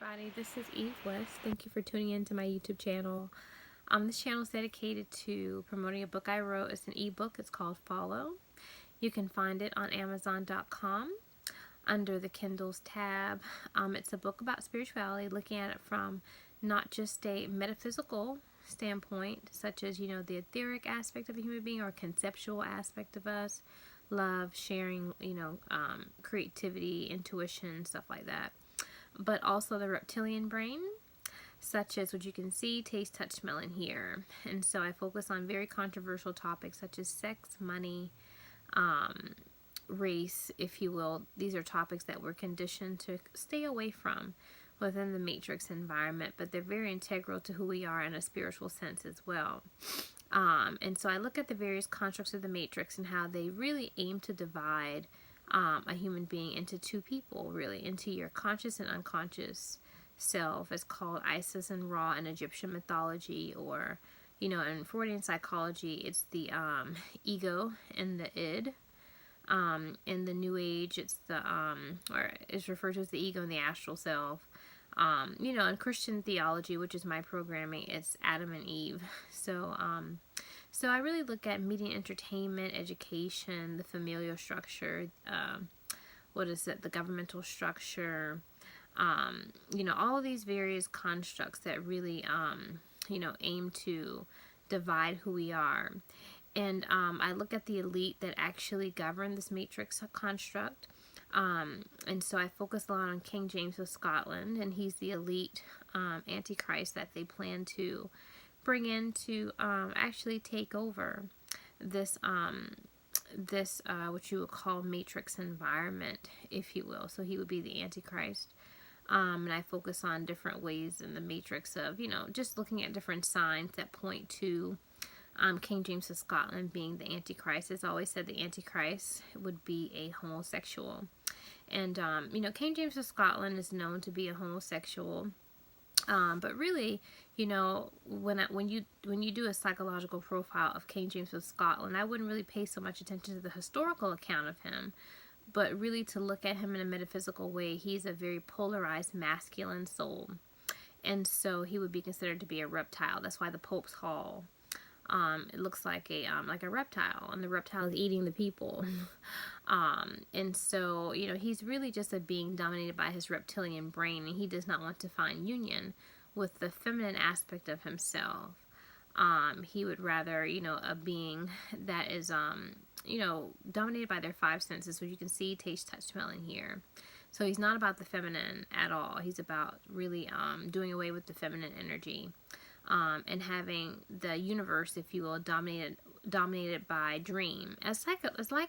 Everybody, this is Eve West. Thank you for tuning in to my YouTube channel. This channel is dedicated to promoting a book I wrote. It's an ebook. It's called Follow. You can find it on Amazon.com under the Kindles tab. It's a book about spirituality, looking at it from not just a metaphysical standpoint, such as, the etheric aspect of a human being or conceptual aspect of us, love, sharing, creativity, intuition, stuff like that, but also the reptilian brain, such as what you can see, taste, touch, smell, and hear. And so I focus on very controversial topics such as sex, money, race, if you will. These are topics that we're conditioned to stay away from within the matrix environment, but they're very integral to who we are in a spiritual sense as well. And so I look at the various constructs of the matrix and how they really aim to divide a human being into two people, really, into your conscious and unconscious self. It's called Isis and Ra in Egyptian mythology, or, in Freudian psychology, it's the ego and the id. In the New Age, it's the, or it's referred to as the ego and the astral self. In Christian theology, which is my programming, it's Adam and Eve. So I really look at media, entertainment, education, the familial structure, the governmental structure, all of these various constructs that really, aim to divide who we are. And I look at the elite that actually govern this matrix construct. And so I focus a lot on King James of Scotland, and he's the elite antichrist that they plan to bring in to actually take over this what you would call matrix environment, if you will. So he would be the antichrist. And I focus on different ways in the matrix of, just looking at different signs that point to King James of Scotland being the Antichrist. It's always said the Antichrist would be a homosexual. And, King James of Scotland is known to be a homosexual. But really, when you do a psychological profile of King James of Scotland, I wouldn't really pay so much attention to the historical account of him, but really to look at him in a metaphysical way. He's a very polarized masculine soul. And so he would be considered to be a reptile. That's why the Pope's Hall, it looks like a reptile, and the reptile is eating the people. And so, he's really just a being dominated by his reptilian brain, and he does not want to find union with the feminine aspect of himself. He would rather, a being that is, dominated by their five senses, so you can see, taste, touch, smell, and hear. So he's not about the feminine at all. He's about really doing away with the feminine energy. And having the universe, if you will, dominated by dream. It's like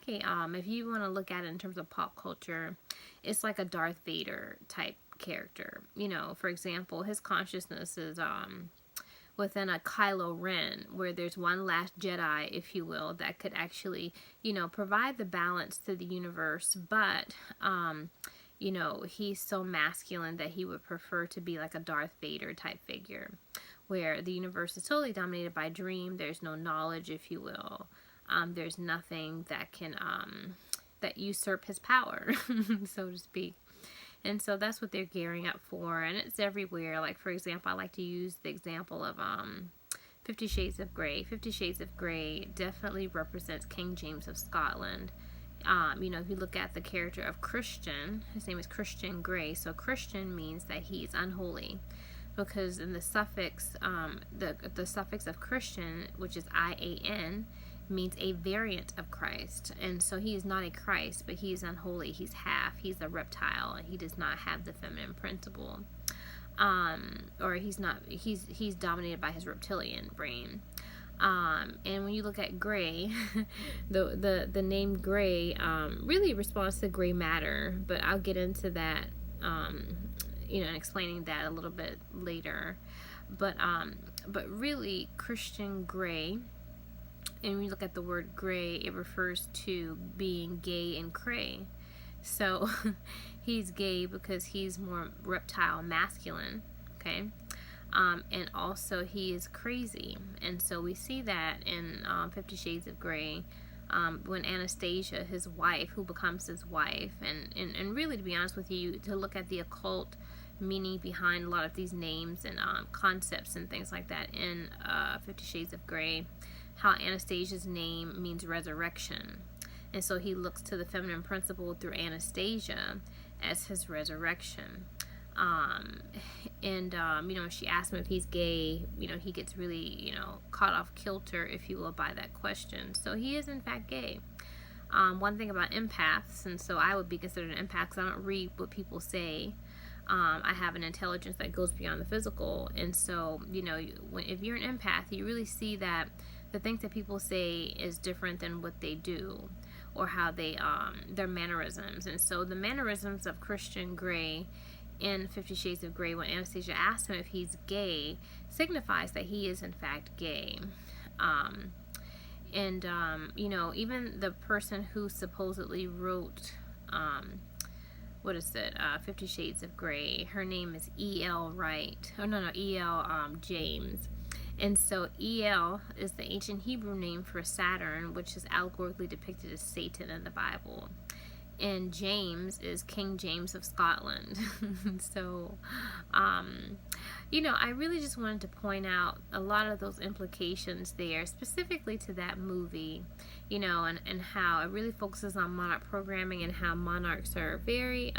if you want to look at it in terms of pop culture, it's like a Darth Vader type character. For example, his consciousness is within a Kylo Ren, where there's one last Jedi, if you will, that could actually, provide the balance to the universe, but he's so masculine that he would prefer to be like a Darth Vader type figure, where the universe is totally dominated by dream. There's no knowledge, if you will. There's nothing that can that usurp his power, so to speak. And so that's what they're gearing up for, and it's everywhere. Like, for example, I like to use the example of 50 Shades of Grey. 50 Shades of Grey definitely represents King James of Scotland. If you look at the character of Christian, his name is Christian Grey. So Christian means that he's unholy, because in the suffix, the suffix of Christian, which is IAN, means a variant of Christ. And so he is not a Christ, but he is unholy. He's he's a reptile, and he does not have the feminine principle. Or he's dominated by his reptilian brain. And when you look at gray, the name gray really responds to gray matter, but I'll get into that and explaining that a little bit later. But really, Christian Grey, and when you look at the word gray, it refers to being gay and cray. So he's gay because he's more reptile masculine, okay? And also he is crazy. And so we see that in 50 Shades of Grey, when Anastasia, his wife, who becomes his wife, and really, to be honest with you, to look at the occult meaning behind a lot of these names and concepts and things like that in 50 Shades of Grey, how Anastasia's name means resurrection. And so he looks to the feminine principle through Anastasia as his resurrection. She asks him if he's gay, he gets really, caught off kilter, if you will, by that question. So he is in fact gay. One thing about empaths, and so I would be considered an empath because I don't read what people say. I have an intelligence that goes beyond the physical, and so if you're an empath, you really see that the things that people say is different than what they do, or how they their mannerisms. And so the mannerisms of Christian Grey in 50 Shades of Grey, when Anastasia asks him if he's gay, signifies that he is in fact gay. Even the person who supposedly wrote 50 Shades of Grey, her name is E.L. Wright. E.L. James. And so El is the ancient Hebrew name for Saturn, which is allegorically depicted as Satan in the Bible. And James is King James of Scotland. So, I really just wanted to point out a lot of those implications there, specifically to that movie, and how it really focuses on monarch programming and how monarchs are very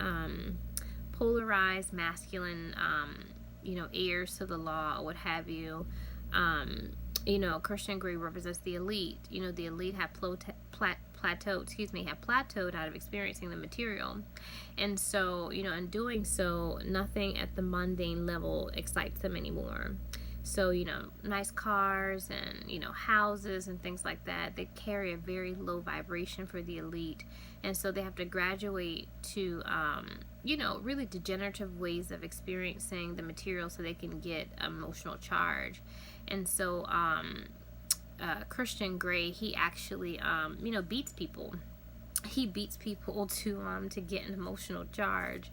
polarized, masculine, heirs to the law or what have you. Christian Grey represents the elite. The elite have plateaued out of experiencing the material. And so, in doing so, nothing at the mundane level excites them anymore. So, nice cars and, houses and things like that, they carry a very low vibration for the elite. And so they have to graduate to, really degenerative ways of experiencing the material so they can get emotional charge. And so, Christian Grey, he actually, beats people. He beats people to get an emotional charge,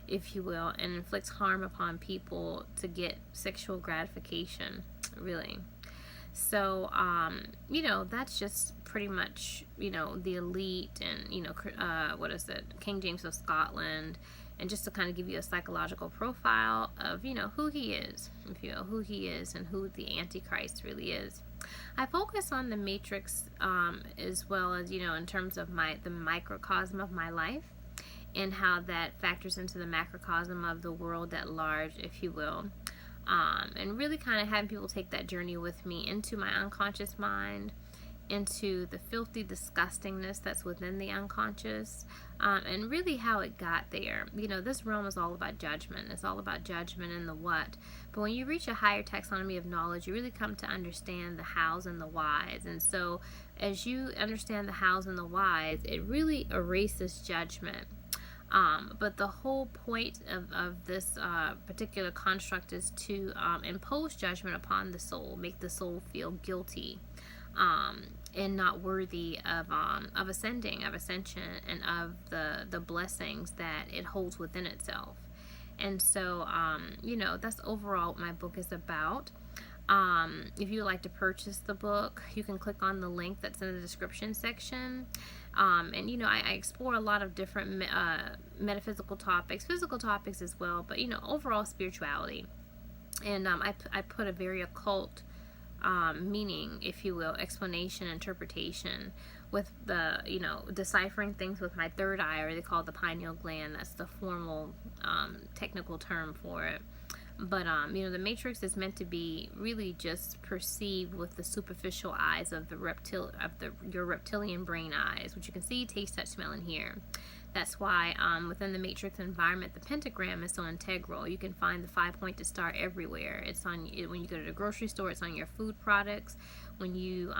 if you will, and inflicts harm upon people to get sexual gratification, really. So, that's just pretty much, the elite and, King James of Scotland. And just to kind of give you a psychological profile of, who he is, if you know who he is and who the Antichrist really is. I focus on the Matrix as well as, in terms of the microcosm of my life and how that factors into the macrocosm of the world at large, if you will. And really kind of having people take that journey with me into my unconscious mind, into the filthy disgustingness that's within the unconscious, and really how it got there. This realm is all about judgment. It's all about judgment and the what. But when you reach a higher taxonomy of knowledge, you really come to understand the hows and the whys. And so as you understand the hows and the whys, it really erases judgment. But the whole point of this particular construct is to impose judgment upon the soul, make the soul feel guilty, and not worthy of ascension, and of the blessings that it holds within itself. And so, that's overall what my book is about. If you would like to purchase the book, you can click on the link that's in the description section. I explore a lot of different metaphysical topics, physical topics as well, but, overall spirituality. And I put a very occult meaning, if you will, explanation, interpretation with the, deciphering things with my third eye, or they call it the pineal gland. That's the formal technical term for it. But, the Matrix is meant to be really just perceived with the superficial eyes of your reptilian brain eyes, which you can see, taste, touch, smell, and hear. That's why within the Matrix environment, the pentagram is so integral. You can find the 5-pointed star everywhere. It's on when you go to the grocery store. It's on your food products. When you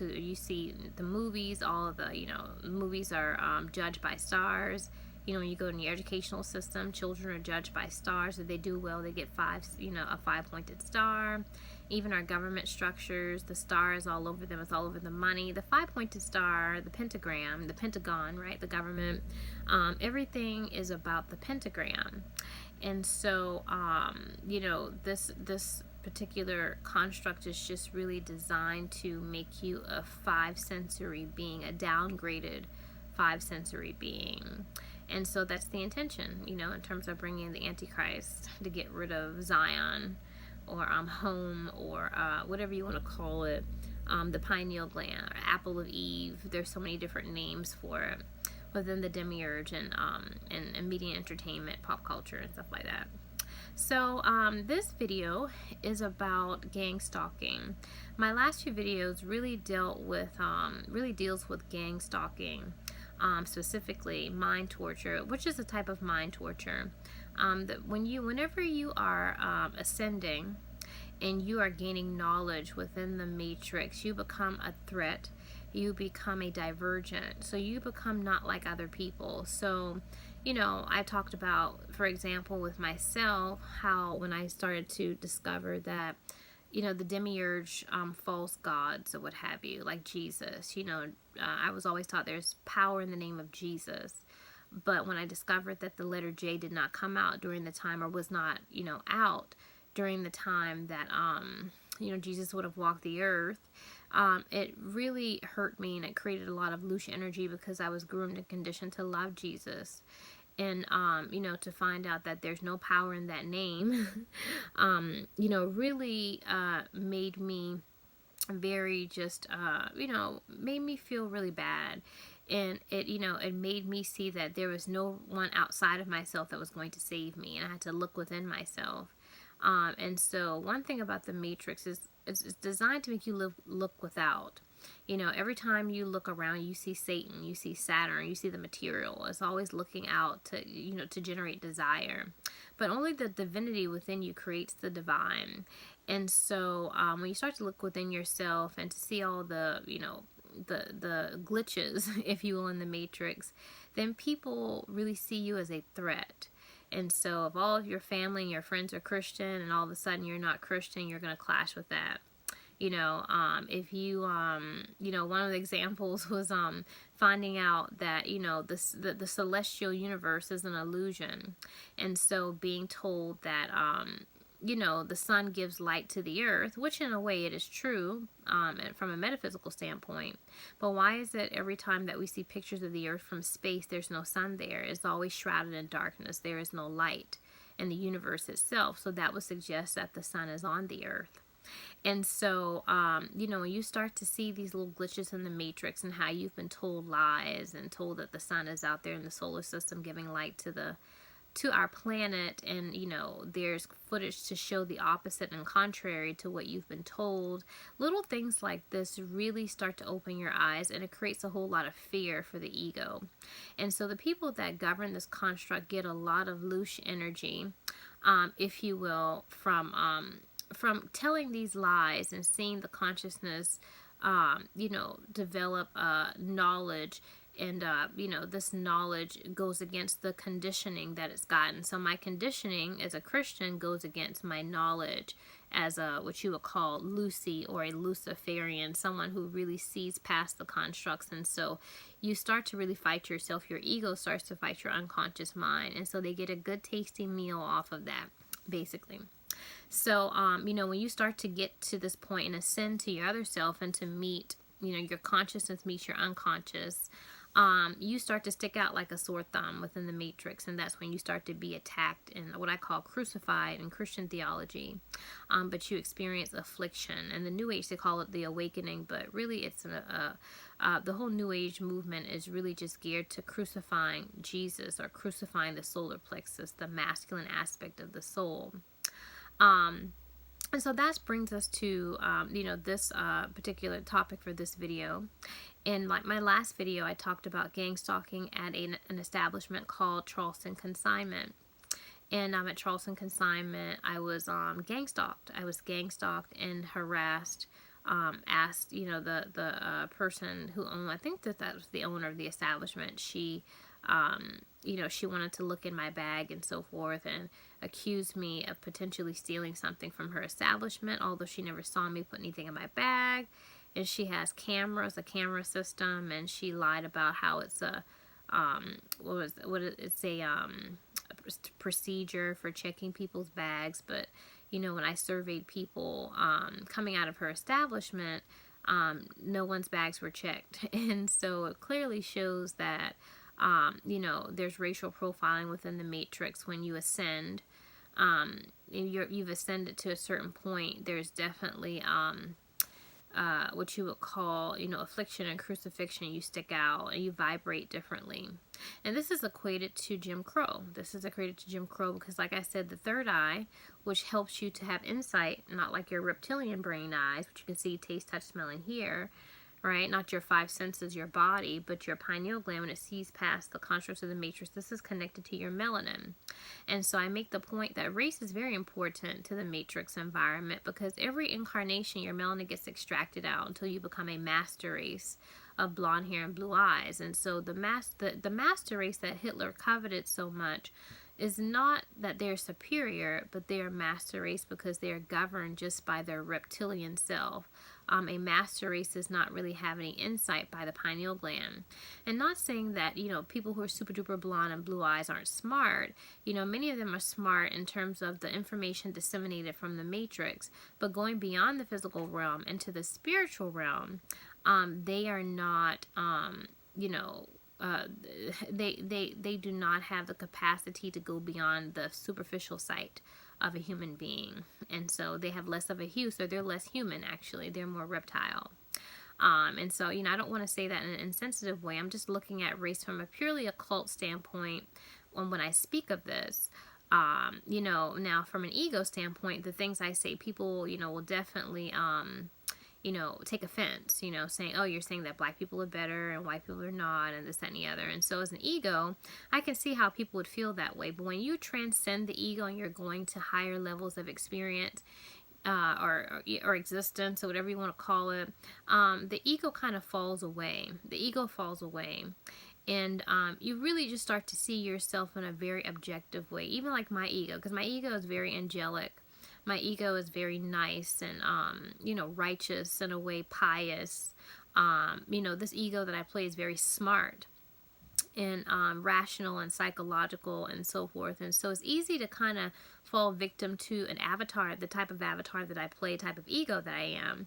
you see the movies. All of the movies are judged by stars. When you go in your educational system, children are judged by stars. If they do well, they get a 5-pointed star. Even our government structures, the star is all over them. It's all over the money. The 5-pointed star, the pentagram, the pentagon, right? The government, everything is about the pentagram. And so, this particular construct is just really designed to make you a 5-sensory being, a downgraded 5-sensory being. And so that's the intention, you know, in terms of bringing the Antichrist to get rid of Zion, or home, or whatever you want to call it, the pineal gland, or apple of Eve. There's so many different names for it within the demiurge and media entertainment, pop culture, and stuff like that. So this video is about gang stalking. My last few videos really deals with gang stalking, specifically mind torture, which is a type of mind torture. That whenever you are ascending and you are gaining knowledge within the matrix, you become a threat. You become a divergent. So you become not like other people. So, you know, I talked about, for example, with myself, how when I started to discover that, you know, the demiurge, false gods or what have you, like Jesus, you know, I was always taught there's power in the name of Jesus. But when I discovered that the letter J did not come out during the time, or was not, you know, out during the time that, you know, Jesus would have walked the earth, it really hurt me, and it created a lot of loose energy, because I was groomed and conditioned to love Jesus. And, you know, to find out that there's no power in that name, you know, really made me very just, you know, made me feel really bad. And it, you know, it made me see that there was no one outside of myself that was going to save me, and I had to look within myself. And so one thing about the Matrix is it's designed to make you look without. You know, every time you look around, you see Satan, you see Saturn, you see the material. It's always looking out to, you know, to generate desire. But only the divinity within you creates the divine. And so when you start to look within yourself and to see all the, you know, the glitches, if you will, in the Matrix, then people really see you as a threat. And so if all of your family and your friends are Christian, and all of a sudden you're not Christian, you're going to clash with that. You know, if you, you know, one of the examples was finding out that, you know, the celestial universe is an illusion. And so being told that, you know, the sun gives light to the earth, which in a way it is true, from a metaphysical standpoint. But why is it every time that we see pictures of the earth from space, there's no sun there? It's always shrouded in darkness. There is no light in the universe itself. So that would suggest that the sun is on the earth. And so, you know, when you start to see these little glitches in the Matrix, and how you've been told lies and told that the sun is out there in the solar system giving light to our planet, and, you know, there's footage to show the opposite and contrary to what you've been told, little things like this really start to open your eyes, and it creates a whole lot of fear for the ego. And so the people that govern this construct get a lot of loose energy, if you will, from telling these lies and seeing the consciousness, you know, develop knowledge. And, you know, this knowledge goes against the conditioning that it's gotten. So my conditioning as a Christian goes against my knowledge as what you would call Lucy, or a Luciferian, someone who really sees past the constructs. And so you start to really fight yourself. Your ego starts to fight your unconscious mind. And so they get a good tasty meal off of that, basically. So, you know, when you start to get to this point and ascend to your other self, and to meet, you know, your consciousness meets your unconscious, you start to stick out like a sore thumb within the Matrix, and that's when you start to be attacked and what I call crucified in Christian theology. But you experience affliction. And the New Age, they call it the awakening, but really it's the whole New Age movement is really just geared to crucifying Jesus, or crucifying the solar plexus, the masculine aspect of the soul. And so that brings us to, you know, this particular topic for this video. In like my last video, I talked about gang stalking at an establishment called Charleston Consignment. And at Charleston Consignment, I was gang stalked. I was gang stalked and harassed. Asked, you know, the person who owned, I think that was the owner of the establishment. She, you know, she wanted to look in my bag and so forth, and accused me of potentially stealing something from her establishment, although she never saw me put anything in my bag. And she has cameras, a camera system, and she lied about how it's a, it's a procedure for checking people's bags. But, you know, when I surveyed people coming out of her establishment, no one's bags were checked. And so it clearly shows that There's racial profiling within the matrix when you ascend. You've ascended to a certain point. There's definitely what you would call, affliction and crucifixion. You stick out and you vibrate differently. And this is equated to Jim Crow. Because, like I said, the third eye, which helps you to have insight, not like your reptilian brain eyes, which you can see, taste, touch, smell, and hear, right? Not your five senses, your body, but your pineal gland, when it sees past the constructs of the matrix, this is connected to your melanin. And so I make the point that race is very important to the matrix environment, because every incarnation, your melanin gets extracted out until you become a master race of blonde hair and blue eyes. And so the master race that Hitler coveted so much is not that they're superior, but they are master race because they are governed just by their reptilian self. A master race does not really have any insight by the pineal gland. And not saying that, people who are super duper blonde and blue eyes aren't smart. Many of them are smart in terms of the information disseminated from the matrix, but going beyond the physical realm into the spiritual realm, they are not, they do not have the capacity to go beyond the superficial sight of a human being. And so they have less of a hue, so they're less human, actually. They're more reptile. And so, I don't want to say that in an insensitive way. I'm just looking at race from a purely occult standpoint when I speak of this. Now from an ego standpoint, the things I say, people, will definitely, take offense, saying, oh, you're saying that black people are better and white people are not, and this, that, and the other. And so as an ego, I can see how people would feel that way. But when you transcend the ego and you're going to higher levels of experience, or existence, or whatever you want to call it, the ego kind of falls away. And you really just start to see yourself in a very objective way. Even like my ego, because my ego is very angelic. My ego is very nice and, righteous, in a way, pious. This ego that I play is very smart and rational and psychological and so forth. And so it's easy to kind of fall victim to an avatar, the type of avatar that I play, type of ego that I am.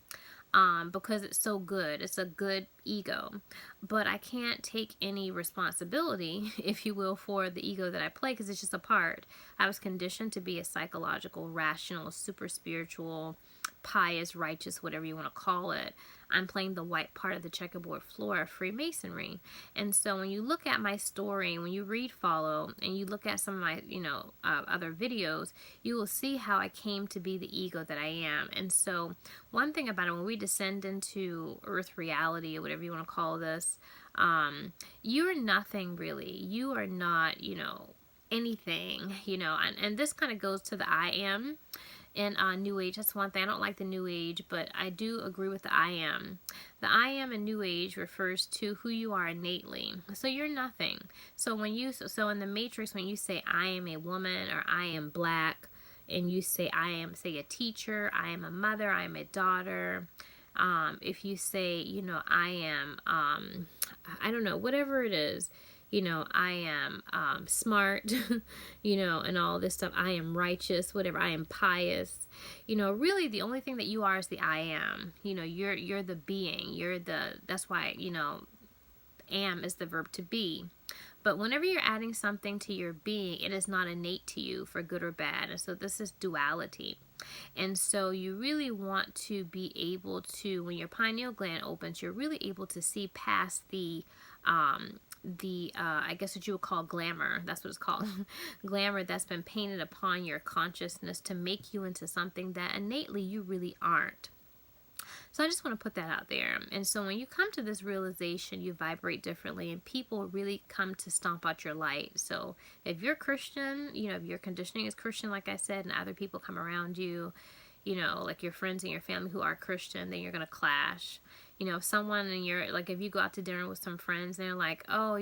Because it's so good. It's a good ego. But I can't take any responsibility, if you will, for the ego that I play, because it's just a part. I was conditioned to be a psychological, rational, super spiritual, pious, righteous, whatever you want to call it. I'm playing the white part of the checkerboard floor of Freemasonry. And so when you look at my story, when you read Follow, and you look at some of my, other videos, you will see how I came to be the ego that I am. And so one thing about it, when we descend into earth reality, or whatever you want to call this, you are nothing really. You are not, anything, and this kind of goes to the I am. In New Age, that's one thing. I don't like the New Age, but I do agree with the I am. The I am in New Age refers to who you are innately. So you're nothing. So so in the Matrix, when you say I am a woman, or I am black, and you say I am, say, a teacher, I am a mother, I am a daughter. If you say, I am, I don't know, whatever it is. I am smart, and all this stuff. I am righteous, whatever. I am pious. Really the only thing that you are is the I am. You're the being. That's why, am is the verb to be. But whenever you're adding something to your being, it is not innate to you for good or bad. And so this is duality. And so you really want to be able to, when your pineal gland opens, you're really able to see past the I guess what you would call glamour. That's what it's called. Glamour that's been painted upon your consciousness to make you into something that innately you really aren't. So I just want to put that out there. And so when you come to this realization, you vibrate differently, and people really come to stomp out your light. So if you're Christian, if your conditioning is Christian, like I said, and other people come around you, like your friends and your family who are Christian, then you're going to clash. If someone in your, like, if you go out to dinner with some friends and they're like, oh,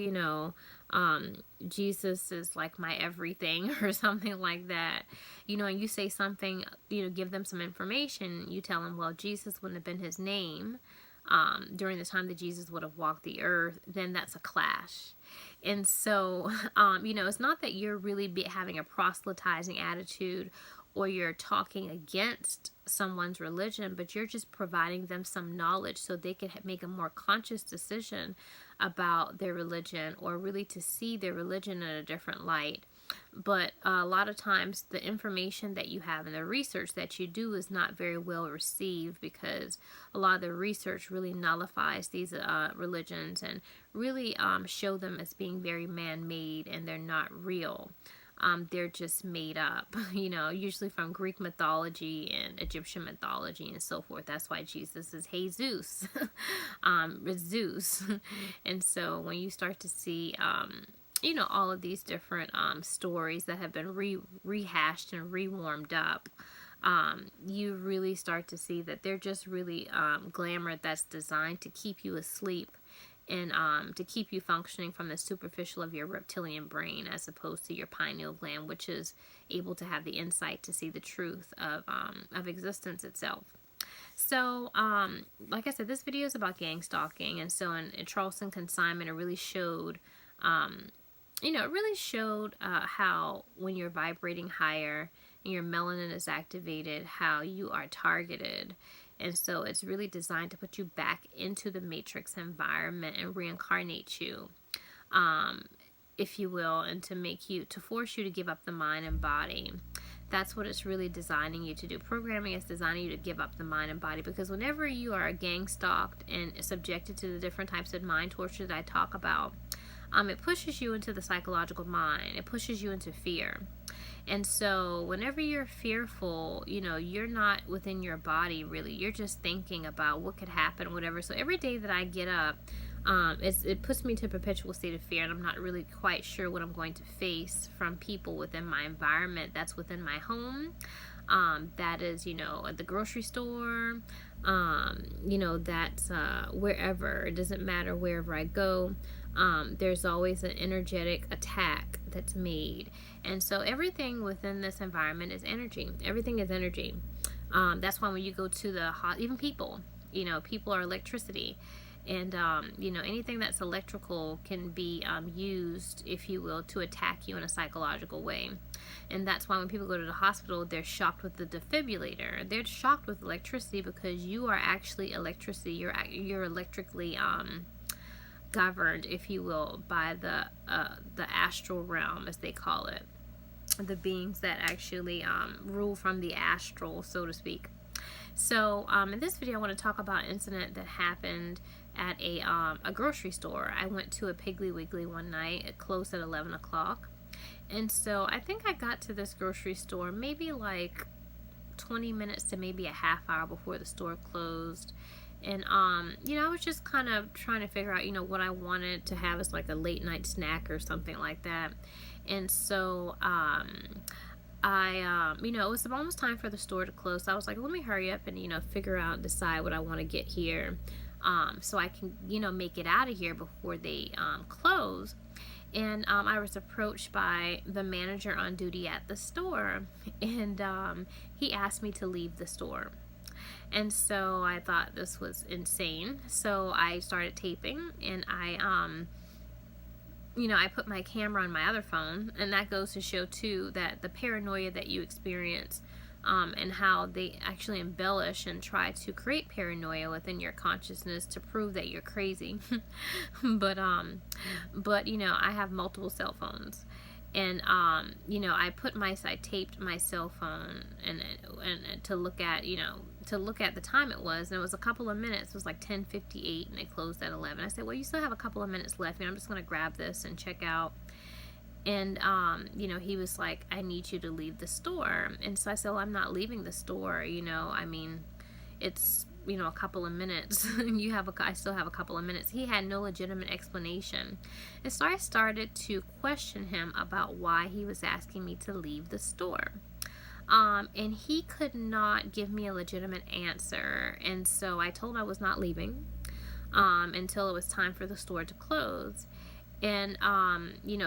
Jesus is like my everything, or something like that, and you say something, give them some information, you tell them, well, Jesus wouldn't have been his name during the time that Jesus would have walked the earth, then that's a clash. And so, it's not that you're really having a proselytizing attitude, or you're talking against someone's religion, but you're just providing them some knowledge so they can make a more conscious decision about their religion, or really to see their religion in a different light. But a lot of times the information that you have and the research that you do is not very well received, because a lot of the research really nullifies these religions and really show them as being very man-made, and they're not real. They're just made up, usually from Greek mythology and Egyptian mythology and so forth. That's why Jesus is Jesus, Zeus. And so when you start to see, all of these different stories that have been rehashed and rewarmed up, you really start to see that they're just really glamour that's designed to keep you asleep, and to keep you functioning from the superficial of your reptilian brain, as opposed to your pineal gland, which is able to have the insight to see the truth of existence itself. So, like I said, this video is about gang stalking, and so in Charleston Consignment, it really showed, how when you're vibrating higher and your melanin is activated, how you are targeted. And so it's really designed to put you back into the matrix environment and reincarnate you, if you will, and to force you to give up the mind and body. That's what it's really designing you to do. Programming is designing you to give up the mind and body, because whenever you are gang stalked and subjected to the different types of mind torture that I talk about, it pushes you into the psychological mind. It pushes you into fear. And so whenever you're fearful, you're not within your body really. You're just thinking about what could happen, whatever. So every day that I get up, it puts me into a perpetual state of fear, and I'm not really quite sure what I'm going to face from people within my environment that's within my home. That is, at the grocery store, that's wherever. It doesn't matter wherever I go. There's always an energetic attack that's made. And so everything within this environment is energy. Everything is energy. That's why when you go to even people, people are electricity. And, anything that's electrical can be used, if you will, to attack you in a psychological way. And that's why when people go to the hospital, they're shocked with the defibrillator. They're shocked with electricity, because you are actually electricity. You're electrically governed, if you will, by the astral realm, as they call it. The beings that actually rule from the astral, so to speak. So in this video, I want to talk about an incident that happened at a grocery store. I went to a Piggly Wiggly one night. It closed at 11 o'clock. And so I think I got to this grocery store maybe like 20 minutes to maybe a half hour before the store closed. And, I was just kind of trying to figure out, what I wanted to have as like a late night snack or something like that. And so, it was almost time for the store to close. So I was like, let me hurry up and, figure out, decide what I want to get here, so I can, make it out of here before they close. And I was approached by the manager on duty at the store, and he asked me to leave the store. And so I thought this was insane. So I started taping, and I put my camera on my other phone, and that goes to show too that the paranoia that you experience, and how they actually embellish and try to create paranoia within your consciousness to prove that you're crazy. but I have multiple cell phones. And, I taped my cell phone and to look at the time it was, and it was a couple of minutes. It was like 10:58, and they closed at 11. I said, well, you still have a couple of minutes left, I'm just going to grab this and check out. And, he was like, I need you to leave the store. And so I said, well, I'm not leaving the store, it's, a couple of minutes. I still have a couple of minutes. He had no legitimate explanation. And so I started to question him about why he was asking me to leave the store. And he could not give me a legitimate answer. And so I told him I was not leaving until it was time for the store to close. And,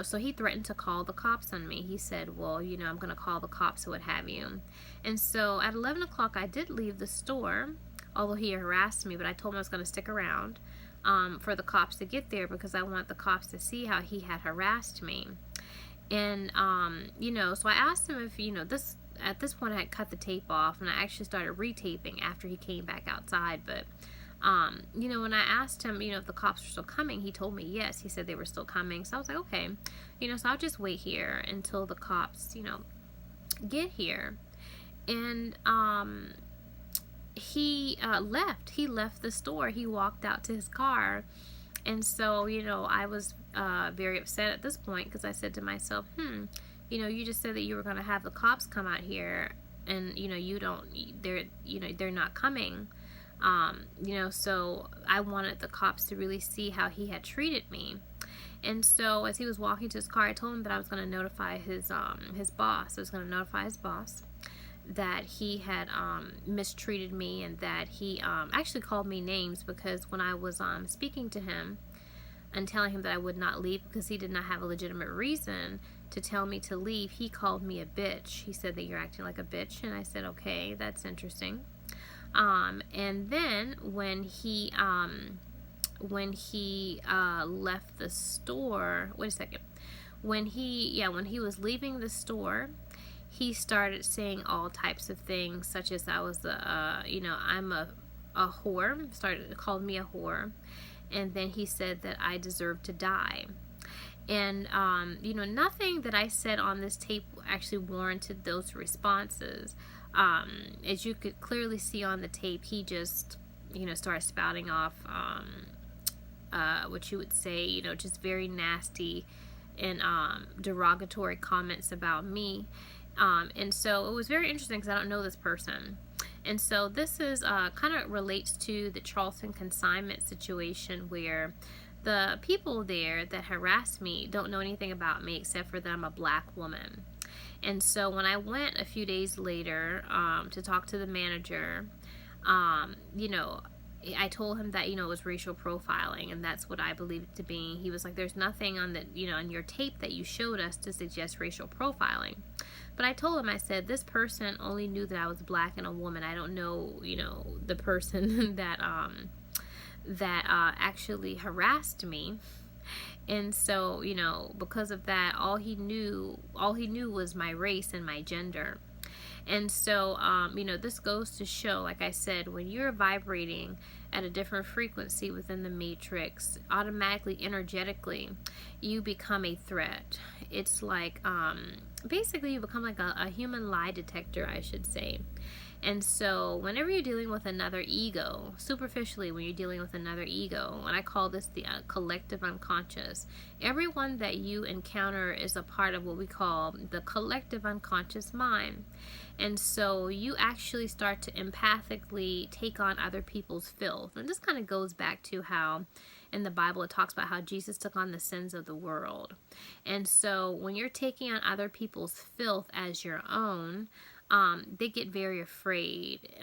so he threatened to call the cops on me. He said, well, I'm going to call the cops or what have you. And so at 11 o'clock, I did leave the store, although he harassed me, but I told him I was going to stick around for the cops to get there, because I want the cops to see how he had harassed me. And, so I asked him if, at this point I had cut the tape off, and I actually started retaping after he came back outside, but When I asked him, if the cops were still coming, he told me yes. He said they were still coming. So I was like, okay, so I'll just wait here until the cops, get here. And he left. He left the store. He walked out to his car. And so, I was very upset at this point because I said to myself, you just said that you were going to have the cops come out here, and they're not coming. So I wanted the cops to really see how he had treated me. And so as he was walking to his car, I told him that I was going to notify his boss. I was going to notify his boss that he had mistreated me, and that he actually called me names, because when I was speaking to him and telling him that I would not leave because he did not have a legitimate reason to tell me to leave, he called me a bitch. He said that you're acting like a bitch, and I said, okay, that's interesting. And then when he left the store, wait a second, when he was leaving the store, he started saying all types of things, such as I was I'm a whore. Called me a whore. And then he said that I deserved to die. And nothing that I said on this tape actually warranted those responses. As you could clearly see on the tape, he just started spouting off what you would say, just very nasty and derogatory comments about me. And so it was very interesting because I don't know this person. And so this is kind of relates to the Charleston consignment situation, where the people there that harassed me don't know anything about me except for that I'm a black woman. And so when I went a few days later to talk to the manager, I told him that, it was racial profiling, and that's what I believed it to be. He was like, there's nothing on on your tape that you showed us to suggest racial profiling. But I told him, I said, this person only knew that I was black and a woman. I don't know, the person that actually harassed me. And so, because of that, all he knew was my race and my gender. And so, this goes to show, like I said, when you're vibrating at a different frequency within the matrix, automatically, energetically, you become a threat. It's like, basically, you become like a human lie detector, I should say. And so whenever you're dealing with another ego, superficially, when you're dealing with another ego, and I call this the collective unconscious, everyone that you encounter is a part of what we call the collective unconscious mind. And so you actually start to empathically take on other people's filth. And this kind of goes back to how in the Bible it talks about how Jesus took on the sins of the world. And so when you're taking on other people's filth as your own, they get very afraid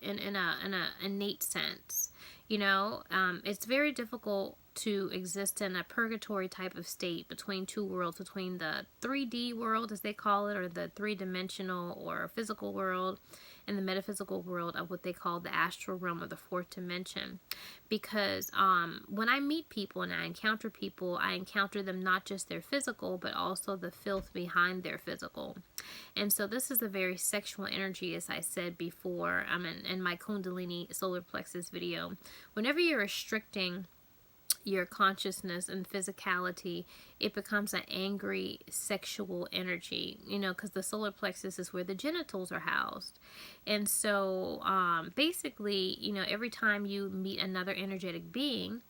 in a innate sense. It's very difficult to exist in a purgatory type of state between two worlds, between the 3D world, as they call it, or the three-dimensional or physical world, and the metaphysical world of what they call the astral realm, or the fourth dimension. Because when I meet people and I encounter them not just their physical, but also the filth behind their physical. And so this is a very sexual energy, as I said before in my Kundalini solar plexus video. Whenever you're restricting your consciousness and physicality, it becomes an angry sexual energy, because the solar plexus is where the genitals are housed. And so basically, every time you meet another energetic being,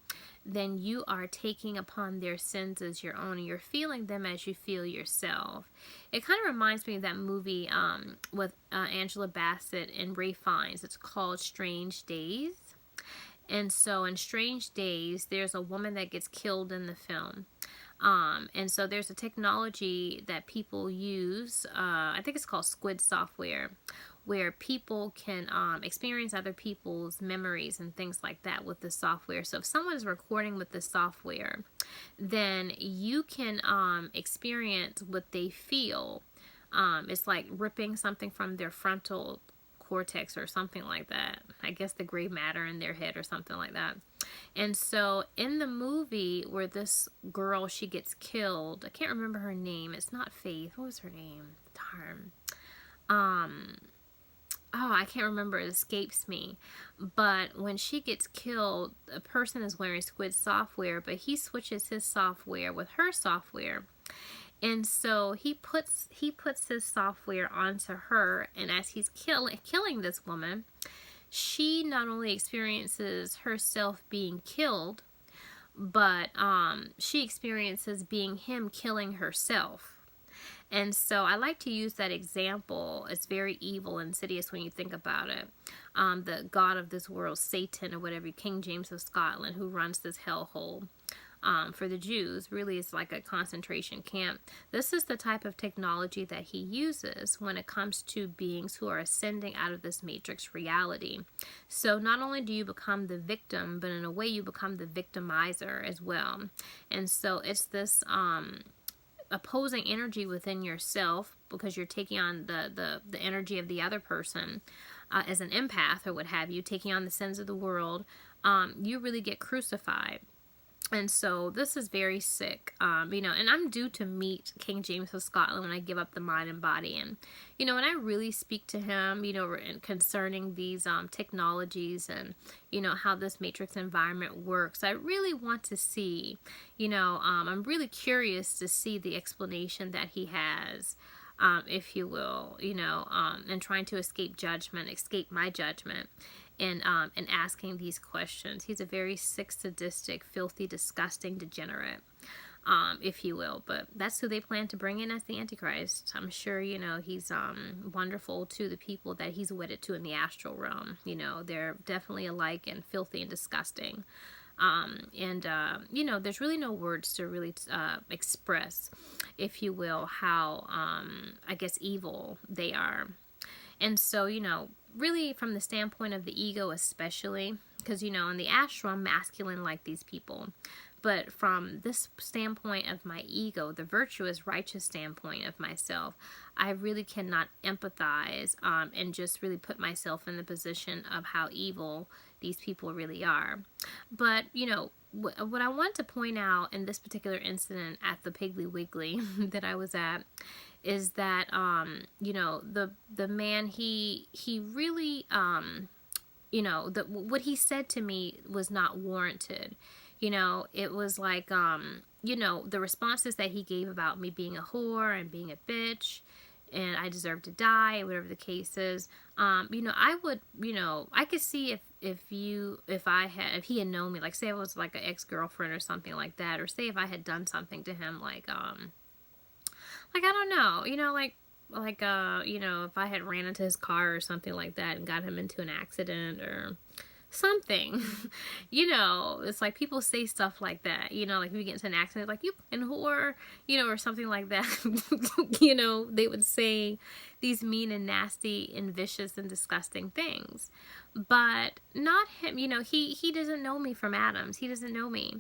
then you are taking upon their sins as your own, and you're feeling them as you feel yourself. It kind of reminds me of that movie with Angela Bassett and Ray Fiennes. It's called Strange Days. And so in Strange Days, there's a woman that gets killed in the film. And so there's a technology that people use, I think it's called squid software, where people can experience other people's memories and things like that with the software. So if someone is recording with the software, then you can experience what they feel. It's like ripping something from their frontal cortex or something like that. I guess the gray matter in their head or something like that. And so in the movie where this girl, she gets killed, I can't remember her name. It's not Faith. What was her name? Darn. oh, I can't remember, it escapes me. But when she gets killed, a person is wearing Squid software, but he switches his software with her software. And so he puts his software onto her, and as he's killing this woman, she not only experiences herself being killed, but she experiences being him killing herself. And so I like to use that example. It's very evil and insidious when you think about it. The god of this world, Satan, or whatever, King James of Scotland, who runs this hellhole for the Jews, really is like a concentration camp. This is the type of technology that he uses when it comes to beings who are ascending out of this matrix reality. So not only do you become the victim, but in a way you become the victimizer as well. And so it's this opposing energy within yourself, because you're taking on the energy of the other person as an empath or what have you, taking on the sins of the world. You really get crucified. And so this is very sick, and I'm due to meet King James of Scotland when I give up the mind and body. And, when I really speak to him, concerning these technologies and, how this matrix environment works, I really want to see, I'm really curious to see the explanation that he has, if you will, and trying to escape my judgment. And asking these questions. He's a very sick, sadistic, filthy, disgusting degenerate, if you will. But that's who they plan to bring in as the Antichrist. I'm sure, he's wonderful to the people that he's wedded to in the astral realm. They're definitely alike and filthy and disgusting. There's really no words to really express, if you will, how, I guess, evil they are. And so, really from the standpoint of the ego especially, because, in the astral, I'm masculine like these people. But from this standpoint of my ego, the virtuous, righteous standpoint of myself, I really cannot empathize and just really put myself in the position of how evil these people really are. But, what I want to point out in this particular incident at the Piggly Wiggly that I was at is that the man, he really what he said to me was not warranted. It was like the responses that he gave about me being a whore and being a bitch and I deserve to die, whatever the case is. I would, I could see if he had known me, like say I was like an ex-girlfriend or something like that, or say if I had done something to him, like I don't know, if I had ran into his car or something like that and got him into an accident or something, it's like people say stuff like that, like if you get into an accident, like you and whore, or something like that, they would say these mean and nasty and vicious and disgusting things. But not him, he doesn't know me from Adams. He doesn't know me.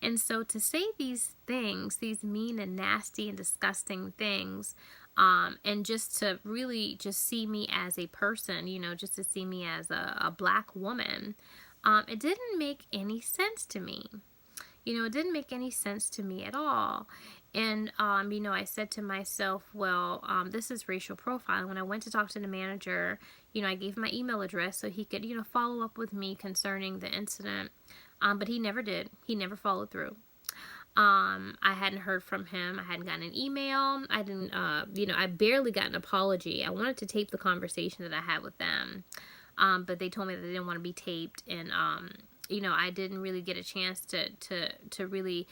And so to say these things, these mean and nasty and disgusting things, and just to really just see me as a person, just to see me as a black woman, it didn't make any sense to me. It didn't make any sense to me at all. And, I said to myself, well, this is racial profiling. When I went to talk to the manager, I gave him my email address so he could, follow up with me concerning the incident. But he never did. He never followed through. I hadn't heard from him. I hadn't gotten an email. I didn't, I barely got an apology. I wanted to tape the conversation that I had with them. But they told me that they didn't want to be taped. And, I didn't really get a chance to really,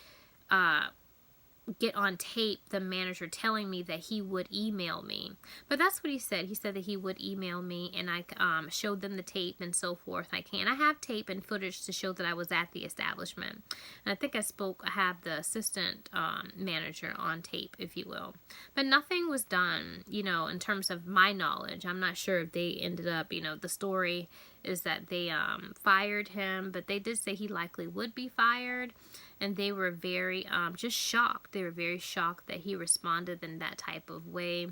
get on tape the manager telling me that he would email me. But that's what he said. He said that he would email me, and I showed them the tape and so forth. I have tape and footage to show that I was at the establishment. And I think I have the assistant manager on tape, if you will. But nothing was done, in terms of my knowledge. I'm not sure if they ended up, the story is that they fired him, but they did say he likely would be fired. And they were very just shocked. They were very shocked that he responded in that type of way.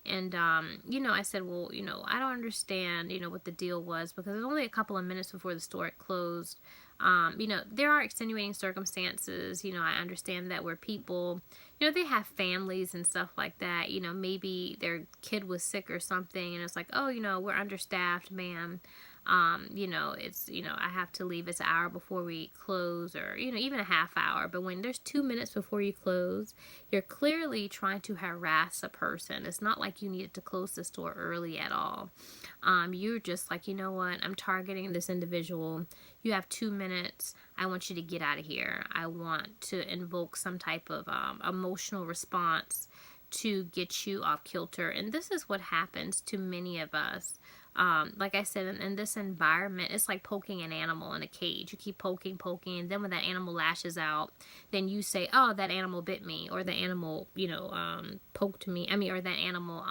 And, I said, well, I don't understand, what the deal was, because it was only a couple of minutes before the store closed. You know, there are extenuating circumstances. You know, I understand that where people, you know, they have families and stuff like that. You know, maybe their kid was sick or something, and it's like, oh, you know, we're understaffed, ma'am. You know, it's, you know, I have to leave. It's an hour before we close, or, you know, even a half hour. But when there's 2 minutes before you close, you're clearly trying to harass a person. It's not like you needed to close the store early at all. You're just like, you know what, I'm targeting this individual. You have 2 minutes. I want you to get out of here. I want to invoke some type of emotional response to get you off kilter. And this is what happens to many of us. Like I said, in this environment, it's like poking an animal in a cage. You keep poking, and then when that animal lashes out, then you say, oh, that animal bit me, or the animal, you know, poked me. I mean, or that animal,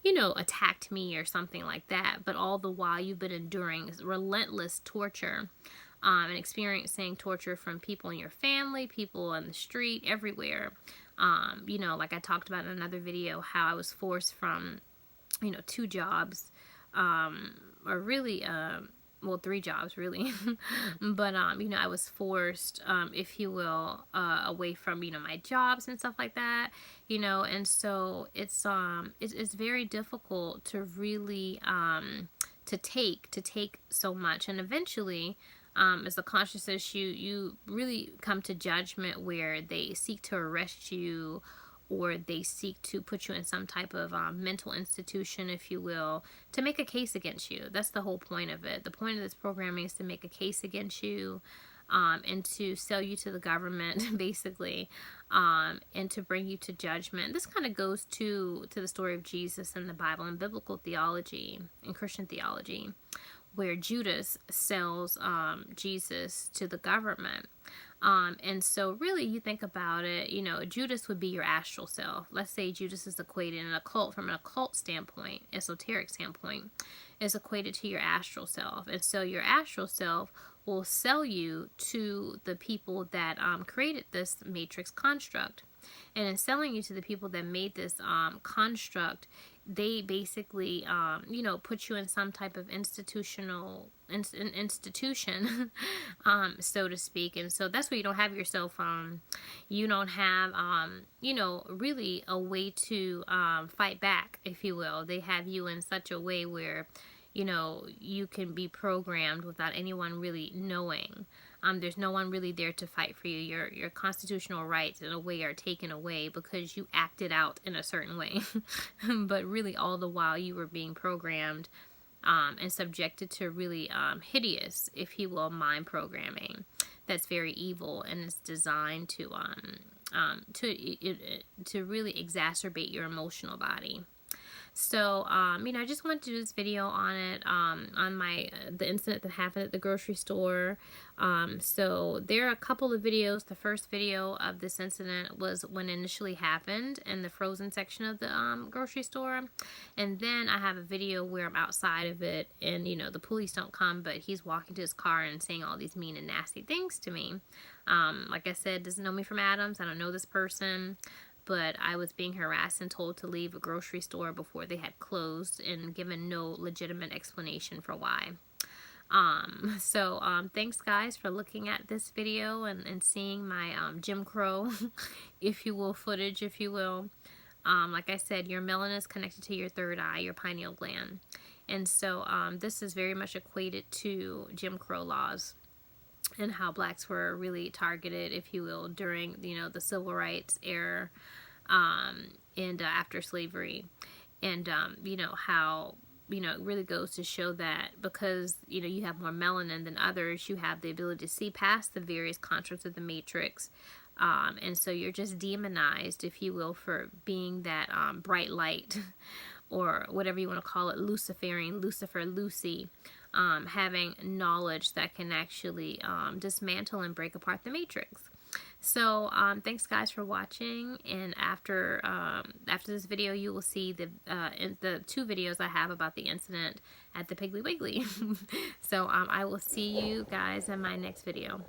you know, attacked me or something like that. But all the while you've been enduring relentless torture, and experiencing torture from people in your family, people on the street, everywhere. You know, like I talked about in another video, how I was forced from, you know, 2 jobs, or really, well, 3 jobs really, but, you know, I was forced, if you will, away from, you know, my jobs and stuff like that, you know, and so it's very difficult to really, to take so much, and eventually, as a conscious issue, you really come to judgment where they seek to arrest you, or they seek to put you in some type of mental institution, if you will, to make a case against you. That's the whole point of it. The point of this programming is to make a case against you, and to sell you to the government, basically, and to bring you to judgment. This kind of goes to the story of Jesus in the Bible and biblical theology and Christian theology, where Judas sells Jesus to the government. And so really you think about it, you know, Judas would be your astral self. Let's say Judas is equated in an occult, from an occult standpoint, esoteric standpoint, is equated to your astral self. And so your astral self will sell you to the people that created this matrix construct. And in selling you to the people that made this construct, they basically, you know, put you in some type of institution, so to speak. And so that's where you don't have your cell phone. You don't have, you know, really a way to fight back, if you will. They have you in such a way where, you know, you can be programmed without anyone really knowing. There's no one really there to fight for you. Your constitutional rights, in a way, are taken away because you acted out in a certain way. But really, all the while, you were being programmed and subjected to really hideous, if you will, mind programming that's very evil, and it's designed to really exacerbate your emotional body. So, you know, I just wanted to do this video on it, on the incident that happened at the grocery store. So there are a couple of videos. The first video of this incident was when it initially happened in the frozen section of the grocery store. And then I have a video where I'm outside of it, and, you know, the police don't come, but he's walking to his car and saying all these mean and nasty things to me. Like I said, doesn't know me from Adams. I don't know this person. But I was being harassed and told to leave a grocery store before they had closed, and given no legitimate explanation for why. So thanks guys for looking at this video and seeing my Jim Crow, if you will, footage, if you will. Like I said, your melanin is connected to your third eye, your pineal gland. And so this is very much equated to Jim Crow laws, and how blacks were really targeted, if you will, during, you know, the civil rights era, and after slavery. And, you know, how, you know, it really goes to show that because, you know, you have more melanin than others, you have the ability to see past the various constructs of the matrix. And so you're just demonized, if you will, for being that bright light, or whatever you want to call it, Luciferian, Lucifer, Lucy, having knowledge that can actually dismantle and break apart the matrix. So thanks guys for watching, and after this video you will see the 2 videos I have about the incident at the Piggly Wiggly. So I will see you guys in my next video.